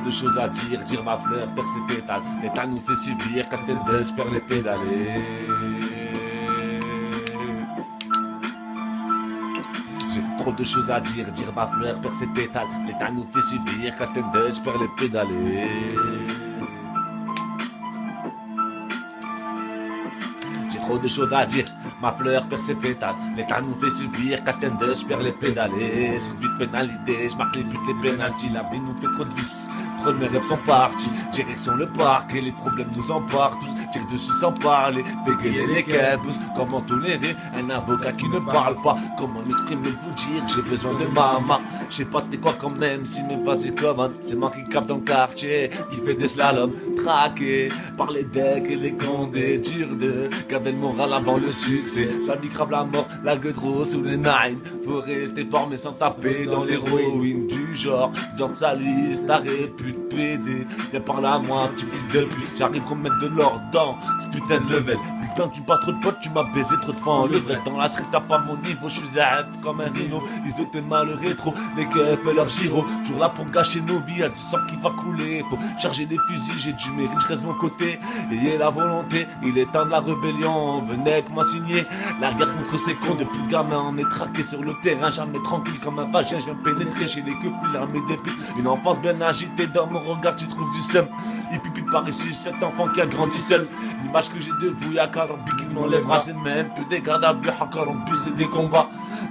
de choses à dire ma fleur, perd ses pétales. L'état nous fait subir, Captain Dutch perd les pédalés. J'ai trop de choses à dire ma fleur, perd ses pétales. L'état nous fait subir, Captain Dutch perd les pédalés. J'ai trop de choses à dire, ma fleur perd ses pétales. L'état nous fait subir, Captain Dutch perd les pédalés. Sur but de pénalité, je marque les buts, les pénalties. La vie nous fait trop de vices, trop de mes rêves sont partis. Direction le parc et les problèmes nous emparent tous. Tire dessus sans parler, bégayer les cabous. Comment tolérer un avocat qui ne parle pas? Comment m'exprimer, vous dire j'ai besoin de maman. Je sais pas t'es quoi quand même, si mes vas-y commande. C'est moi qui capte dans le quartier, qui fait des slaloms. Traqué par les decks et les condés. Dur de garder le moral avant le succès. Ça micrave la mort, la gueule rose sous les nines. Faut rester fort mais sans taper dans l'héroïne du genre. Dans sa liste, ta répute PD. Viens par là moi, petit fils de pute. J'arrive à mettre de l'ordre dans ce putain de level. Putain tu pas trop de potes, tu m'as baisé trop de fois en levrel. Dans la street t'as pas mon niveau, je suis zap comme un rhino. Ils étaient mal le rétro, les keufs et leur gyro. Toujours là pour gâcher nos vies, y'a du sang qui va couler. Faut charger les fusils, j'ai du mérite, je reste de mon côté. Ayez la volonté, il est temps de la rébellion. Venez avec moi signer la guerre contre ces cons. Depuis gamin on est traqué sur le terrain, jamais tranquille comme un vagin. Je viens pénétrer chez les queues, puis l'armée des putes. Une enfance bien agitée, dans mon regard tu trouves du seum. Il pipi par ici, cet enfant qui a grandi seul. L'image que j'ai de vous, y'a 40 pics qui m'enlèvera, c'est même plus des gardes à vue, encore en plus et des combats.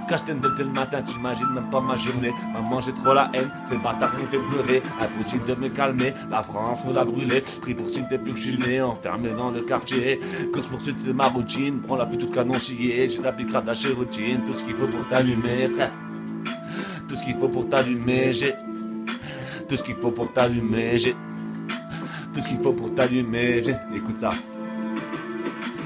Casse-tête de le matin, t'imagines même pas ma journée. Maman j'ai trop la haine, c'est le bâtard qui me fait pleurer. Impossible de me calmer, la France faut la brûler. Pris pour signe depuis que je suis né, enfermé dans le quartier. Course poursuite c'est ma routine, prends la vue toute canon chier. J'ai la pique la chez routine, tout ce qu'il faut pour t'allumer frère. Tout ce qu'il faut pour t'allumer, j'ai. Tout ce qu'il faut pour t'allumer, j'ai. Tout ce qu'il faut pour t'allumer, j'ai. Écoute ça.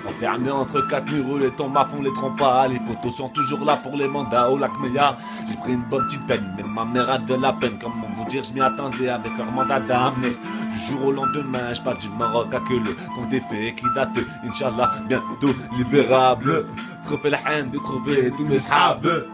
Enfermé entre quatre murs, les tombes à fond, les trompes pas. Les poteaux sont toujours là pour les mandats au lac Meillard. J'ai pris une bonne petite peine, mais ma mère a de la peine. Comment vous dire, je m'y attendais avec leur mandat d'amener. Du jour au lendemain, je passe du Maroc à Queuleux pour des faits qui datent, Inch'Allah, bientôt libérables. Trop fait la haine de trouver tous mes sables.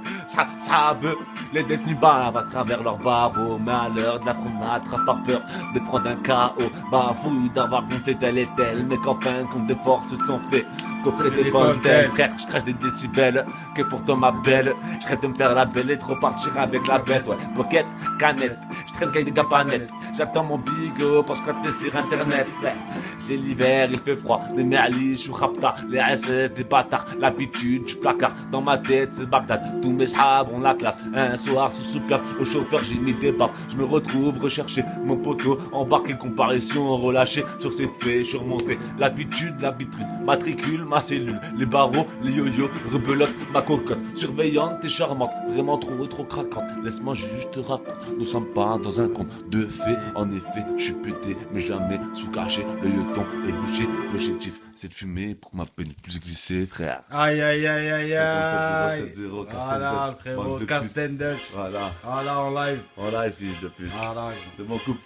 Les détenus bavent à travers leurs barreaux. Mais à l'heure de la promenade, par peur de prendre un KO. Bafouille d'avoir gonflé tel et tel. Mais qu'en fin de compte des forces se sont fait coffrer des bonnes telles. Frère, je crache des décibels que pourtant ma belle. Je rêve de me faire la belle et trop partir avec la bête. Ouais, pocket, canette, je traîne qu'avec des gapanettes. J'attends mon bigo parce que t'es sur internet. Frère, c'est l'hiver, il fait froid. Les merlis, je suis rapta, les SS, des bâtards. L'habitude du placard, dans ma tête c'est Bagdad. Tous mes sabres ont la classe. Un soir sous soupière, au chauffeur j'ai mis des baffes. Je me retrouve recherché, mon poteau embarqué, comparaison relâché. Sur ses faits, je suis remonté. L'habitude, l'habitude, matricule, ma cellule. Les barreaux, les yo-yo, rebelote, ma cocotte. Surveillante et charmante, vraiment trop craquante. Laisse-moi juste te raconter, nous sommes pas dans un conte de fées. En effet, je suis pété, mais jamais sous caché. Le yeton est bouché, l'objectif c'est de fumer pour que ma peine plus glissée, frère. Aïe aïe aïe aïe aïe. 57 070, Voilà frérot, Captain Dutch. Voilà. Voilà en live. En live, fils de pute. En live. De mon couple.